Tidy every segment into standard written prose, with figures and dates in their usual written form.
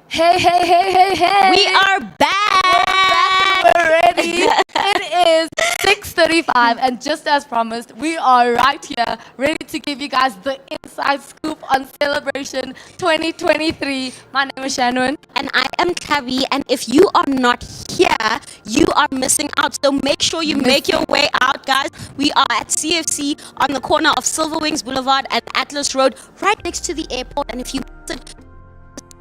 Hey, hey, hey, hey, hey. We are back. We're ready. It is 6:35 and just as promised, we are right here ready to give you guys the inside scoop on Celebration 2023. My name is Shannon. And I am Kavi, and if you are not here, you are missing out. So make sure you make your way out, guys. We are at CFC on the corner of Silver Wings Boulevard and Atlas Road, right next to the airport. And if you visit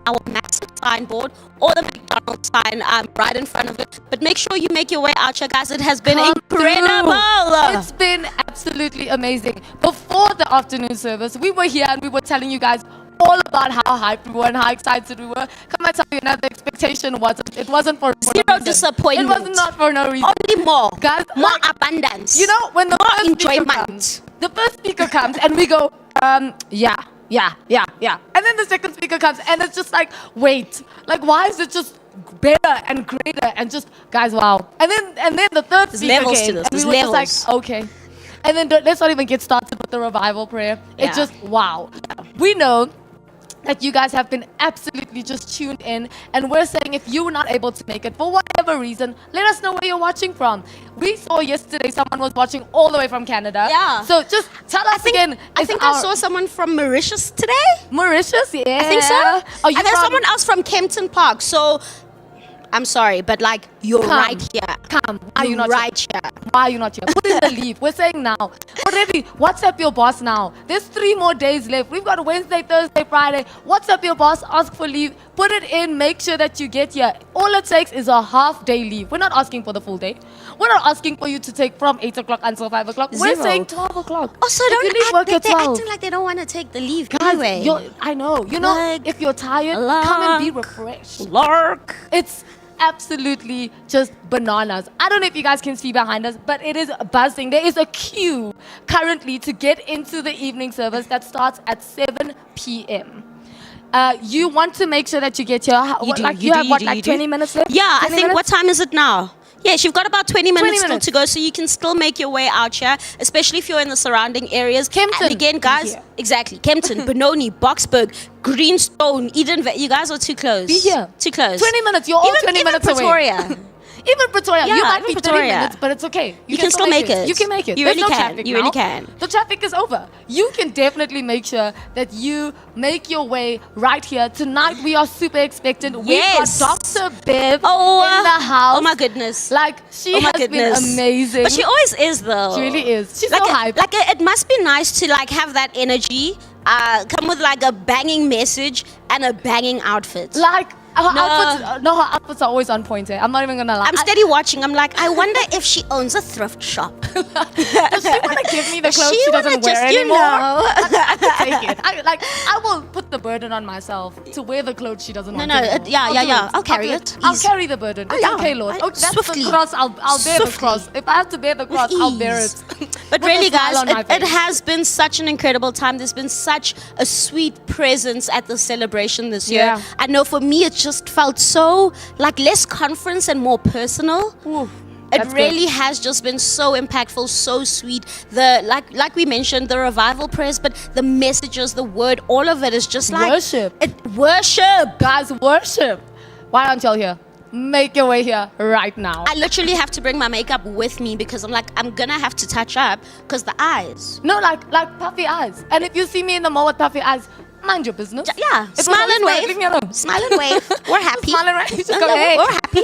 our massive signboard or the McDonald's sign right in front of it, but make sure you make your way out here, guys. It has been incredible. It's been absolutely amazing. Before the afternoon service, we were here and we were telling you guys all about how hyped we were and how excited we were. Come and tell you now, the expectation wasn't. It wasn't for Zero no reason. disappointment. It was not for no reason. Only more. Guys, more like, abundance. You know, when the more first speaker enjoyment. comes, the first speaker comes and we go, yeah. And then the second speaker comes and it's just like, wait, like why is it just better and greater and just, guys, wow. And then the third There's speaker levels came to this. and we There's were levels. just like, okay. And then let's not even get started with the revival prayer. Yeah. It's just, wow. We know that you guys have been absolutely just tuned in, and we're saying if you were not able to make it for whatever reason, let us know where you're watching from. We saw yesterday someone was watching all the way from Canada. Yeah. So just tell us again. I think I saw someone from Mauritius today. Mauritius, yeah. I think so. Oh, you and there's from- someone else from Kempton Park. So I'm sorry, but like you're Come. right here. Come. Why are you not right here? here? Why are you not here? Put in the leave. We're saying now. Already, WhatsApp your boss now. There's 3 more days left. We've got Wednesday, Thursday, Friday. WhatsApp your boss. Ask for leave. Put it in. Make sure that you get here. All it takes is a half-day leave. We're not asking for the full day. We're not asking for you to take from 8 o'clock until 5 o'clock. We're Zero. saying 12 o'clock. Also, If don't you leave act work like at they're 12. acting like they don't want to take the leave. Guys, anyway. I know. You know, Like, if you're tired, come and be refreshed. Lark. It's absolutely just bananas. I don't know if you guys can see behind us, but it is buzzing. There is a queue currently to get into the evening service that starts at 7 p.m. You want to make sure that you get here. You have 20 minutes left? Yeah, I 20 think, minutes? what time is it now? Yes, you've got about 20 minutes still minutes. to go, so you can still make your way out here, especially if you're in the surrounding areas. Kempton And again, is guys, here. exactly. Kempton, Benoni, Boksburg, Greenstone, Eden. You guys are too close. Be here. Too close. 20 minutes. You're all even, 20 even minutes Pretoria. away. Even Pretoria, Yeah, you might even be 30 Pretoria. minutes, but it's okay. You can still make it. You can make it. You There's really no can. traffic You really now. can. The traffic is over. You can definitely make sure that you make your way right here. Tonight, we are super expectant. Yes. We've got Dr. Bev in Oh, the house. Oh my goodness. Like, she Oh my has goodness. been amazing. But she always is, though. She really is. She's like so hyped. it must be nice to like have that energy, come with like a banging message and a banging outfit. Like, her No. her outfits are always on point. I'm not even gonna lie. I'm steady watching. I'm like, I wonder if she owns a thrift shop. Does she want to give me the clothes She she wanna doesn't wear just, you anymore? know. I can take it. I will put the burden on myself to wear the clothes she doesn't want anymore. yeah, I'll yeah, do yeah. it. I'll carry do it. I'll Ease. carry the burden. It's yeah. okay, Lord. Oh, that's Swiftly. the cross. I'll bear the Swiftly. cross. If I have to bear the cross, I'll bear ease. it. But With a really, smile guys, on my it face. has been such an incredible time. There's been such a sweet presence at the celebration this year. Yeah. I know for me, it just felt so like less conference and more personal. Ooh, It that's really has just been so impactful, so sweet. The like we mentioned, the revival prayers, but the messages, the word, all of it is just like Worship. Worship. Guys, worship. Why aren't y'all here? Make your way here right now. I literally have to bring my makeup with me because I'm like, I'm gonna have to touch up because the eyes. No, like puffy eyes. And if you see me in the mall with puffy eyes, mind your business. Yeah, It's smile the Holy and Spirit. wave. Leave me alone. Smile and wave. We're happy. Smile and wave. Just No, go, no, hey. We're happy.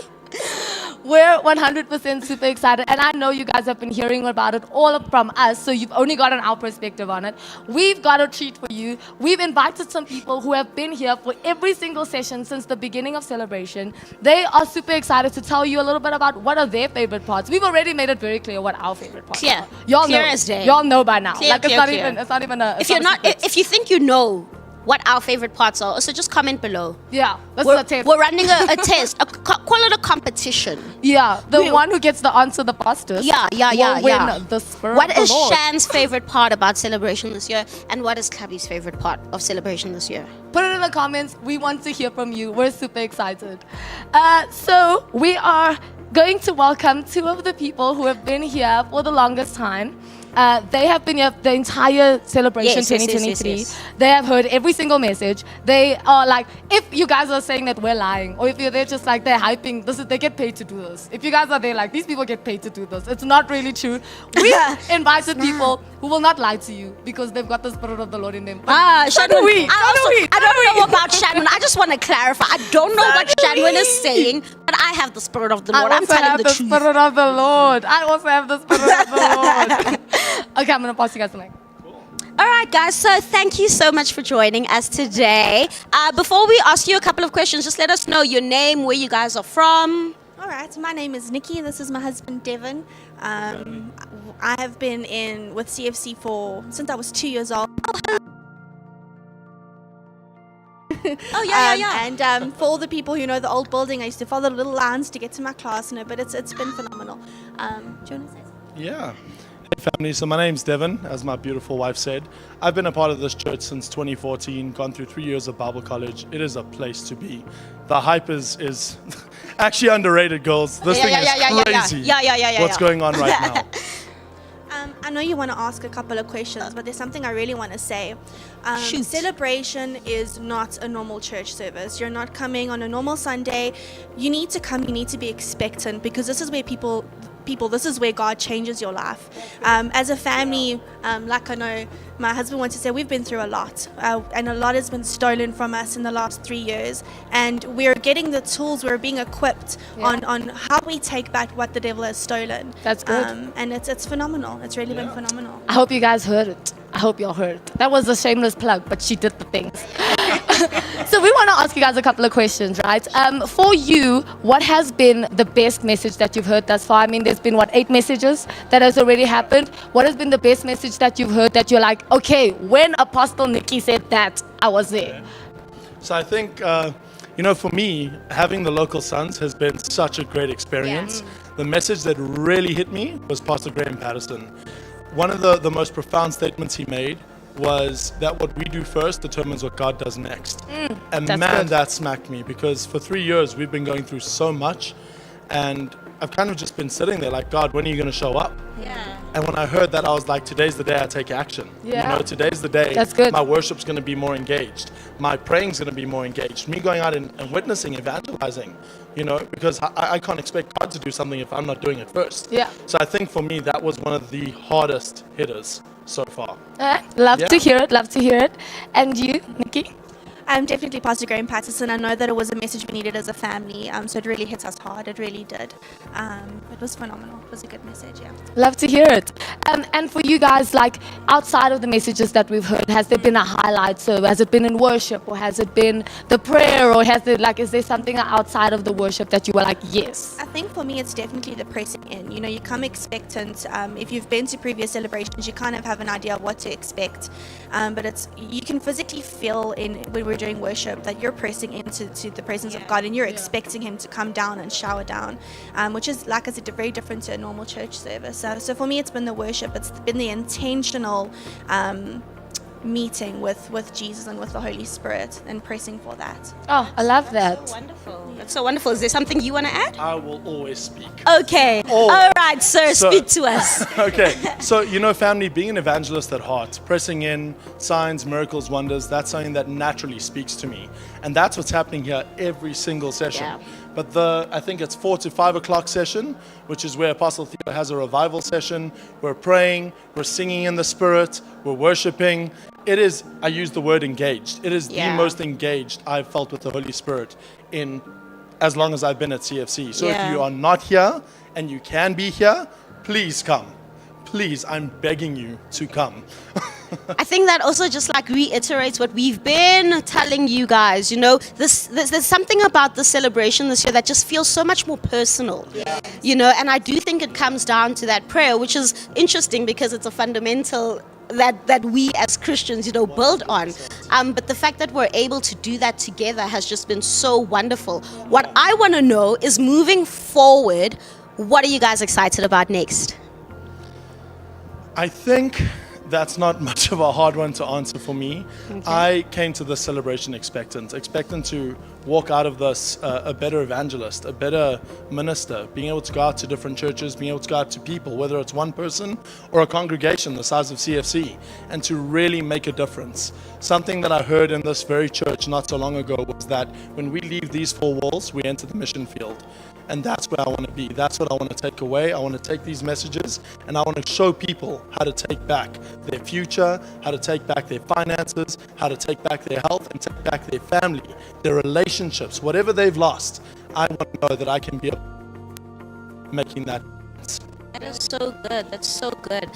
We're 100% super excited, and I know you guys have been hearing about it all from us, so you've only gotten our perspective on it. We've got a treat for you. We've invited some people who have been here for every single session since the beginning of celebration. They are super excited to tell you a little bit about what are their favorite parts. We've already made it very clear what our favorite parts Clear. are. Y'all Clear know. as day. Y'all know by now. Clear, Like clear, clear. it's not even a. If you're not, if you think you know what our favorite parts are, so just comment below. yeah, this We're, is a test. we're running a test. Call it a competition. Yeah, the one who gets the answer the fastest. Yeah. will win the Spirit What of the is Lord. Shan's favorite part about celebration this year, and what is Kabi's favorite part of celebration this year? Put it in the comments. We want to hear from you. We're super excited. So we are going to welcome 2 of the people who have been here for the longest time. They have been here the entire celebration Yes, yes, yes, 2023. yes, yes. They have heard every single message. They are like, if you guys are saying that we're lying, or if they're just like, they're hyping, they get paid to do this. If you guys are there like, these people get paid to do this. It's not really true. We invited people who will not lie to you because they've got the Spirit of the Lord in them. But so do Shannon, we. I don't know about Shannon. I just want to clarify. I don't know So what do Shannon is we. saying, but I have the Spirit of the I Lord. I'm also telling have the the truth. Spirit of the Lord. I also have the Spirit of the Lord. Okay, I'm going to pass you guys the mic. All right, guys. So thank you so much for joining us today. Before we ask you a couple of questions, just let us know your name, where you guys are from. All right, my name is Nikki. This is my husband Devon. I have been in with CFC since I was 2 years old. Oh yeah. And for all the people who know the old building, I used to follow the little lines to get to my class. No, but it's been phenomenal. Do you want to say something? Yeah. Hey family, so my name's Devon, as my beautiful wife said. I've been a part of this church since 2014, gone through 3 years of Bible college. It is a place to be. The hype is actually underrated, girls. This thing is crazy. Yeah. What's going on right now? I know you want to ask a couple of questions, but there's something I really want to say. Shoot. Celebration is not a normal church service. You're not coming on a normal Sunday. You need to come, you need to be expectant, because this is where this is where God changes your life. As a family, like I know my husband wants to say, we've been through a lot, and a lot has been stolen from us in the last 3 years, and we're getting the tools, we're being equipped on how we take back what the devil has stolen. That's good. And it's phenomenal. It's really been phenomenal. I hope you guys heard it. I hope y'all heard. That was a shameless plug, but she did the things. So we want to ask you guys a couple of questions, right? For you, what has been the best message that you've heard thus far? I mean, there's been, 8 messages that has already happened. What has been the best message that you've heard that you're like, okay, when Apostle Nikki said that, I was there? So I think, for me, having the local sons has been such a great experience. The message that really hit me was Pastor Graham Patterson. One of the most profound statements he made was that what we do first determines what God does next. And that's man, good. that smacked me, because for 3 years we've been going through so much, and I've kind of just been sitting there like, God, when are you going to show up? Yeah. And when I heard that, I was like, today's the day I take action. Yeah. Today's the day That's good. my worship's going to be more engaged. My praying's going to be more engaged. Me going out and witnessing, evangelizing, because I can't expect God to do something if I'm not doing it first. Yeah. So I think for me, that was one of the hardest hitters so far. Love Yeah. to hear it. And you, Nikki? Definitely Pastor Graham Patterson. I know that it was a message we needed as a family, so it really hits us hard. It really did. It was phenomenal. It was a good message, yeah. Love to hear it. And for you guys, like outside of the messages that we've heard, has there been a highlight? So has it been in worship, or has it been the prayer, or is there something outside of the worship that you were like, yes? I think for me, it's definitely the pressing in. You come expectant. If you've been to previous celebrations, you kind of have an idea of what to expect. But you can physically feel when we're doing worship that you're pressing into the presence of God, and you're expecting Him to come down and shower down, which is, like I said, very different to a normal church service. So for me, it's been the worship. It's been the intentional meeting with Jesus and with the Holy Spirit, and pressing for that. Oh, I love that. Wonderful. That's so wonderful. Is there something you want to add? I will always speak. Okay. Oh. All right, sir. So- Speak to us. Okay, so family, being an evangelist at heart, pressing in, signs, miracles, wonders, that's something that naturally speaks to me. And that's what's happening here every single session. Yeah. But I think it's 4 to 5 o'clock session, which is where Apostle Theo has a revival session. We're praying, we're singing in the Spirit, we're worshiping. It is, I use the word engaged. It is the Yeah. most engaged I've felt with the Holy Spirit in as long as I've been at CFC. So Yeah. if you are not here and you can be here, please come. Please, I'm begging you to come. I think that also just reiterates what we've been telling you guys. There's something about the celebration this year that just feels so much more personal. Yes. And I do think it comes down to that prayer, which is interesting because it's a fundamental that we as Christians, build on. But the fact that we're able to do that together has just been so wonderful. What I want to know is, moving forward, what are you guys excited about next? I think that's not much of a hard one to answer for me. I came to this celebration expectant to walk out of this a better evangelist, a better minister, being able to go out to different churches, being able to go out to people, whether it's one person or a congregation the size of CFC, and to really make a difference. Something that I heard in this very church not so long ago was that when we leave these four walls, we enter the mission field. And that's where I want to be. That's what I want to take away. I want to take these messages and I want to show people how to take back their future, how to take back their finances, how to take back their health and take back their family, their relationships, whatever they've lost. I want to know that I can be making that. That is so good. That's so good.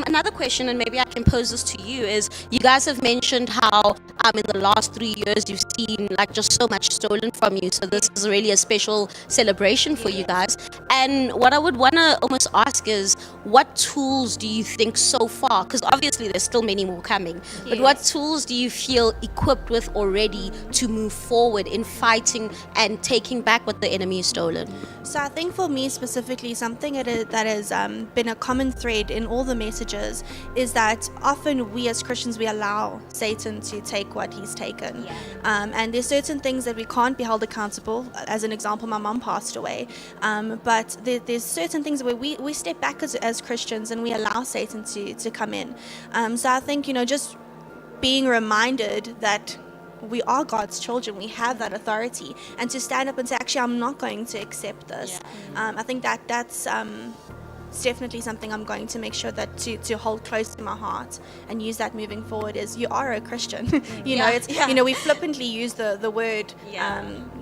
Another question, and maybe I can pose this to you, is you guys have mentioned how in the last 3 years you've seen like just so much stolen from you. So this is really a special celebration for you guys. And what I would want to almost ask is, what tools do you think so far? Because obviously there's still many more coming. But what tools do you feel equipped with already to move forward in fighting and taking back what the enemy has stolen? So I think for me specifically, something that has been a common thread in all the messages is that often we as Christians, we allow Satan to take what he's taken. And there's certain things that we can't be held accountable. As an example, my mom passed away. But there's certain things where we step back as Christians and we allow Satan to come in. So I think, just being reminded that we are God's children, we have that authority, and to stand up and say, actually, I'm not going to accept this. I think that's it's definitely something I'm going to make sure that to hold close to my heart and use that moving forward. Is you are a Christian. We flippantly use the word.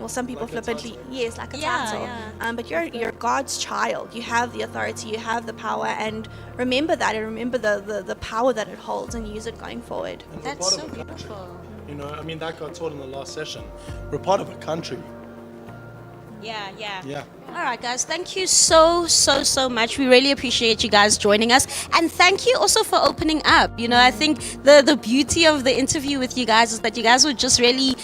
Some people like flippantly, like a title. But you're God's child. You have the authority. You have the power, and remember that, and remember the power that it holds, and use it going forward. That's so beautiful. That got taught in the last session. We're part of a country. Yeah. All right, guys. Thank you so much. We really appreciate you guys joining us. And thank you also for opening up. I think the beauty of the interview with you guys is that you guys were just really,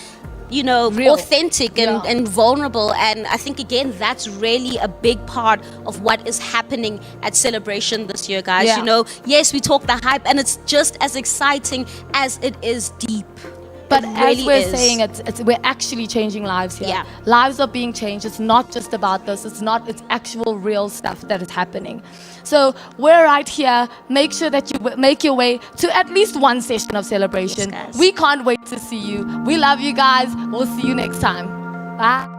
Real. authentic and vulnerable. And I think, again, that's really a big part of what is happening at Celebration this year, guys. Yeah. Yes, we talk the hype, and it's just as exciting as it is deep. But It as really we're is. saying, we're actually changing lives here. Yeah. Lives are being changed. It's not just about this. It's actual real stuff that is happening. So we're right here. Make sure that you make your way to at least one session of Celebration. Yes, guys. We can't wait to see you. We love you guys. We'll see you next time. Bye.